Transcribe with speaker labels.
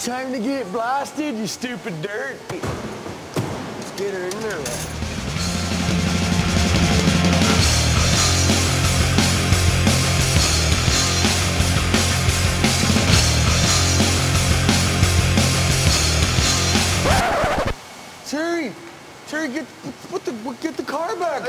Speaker 1: Time to get blasted, you stupid dirt. Let's get her in there. Terry, get the car back.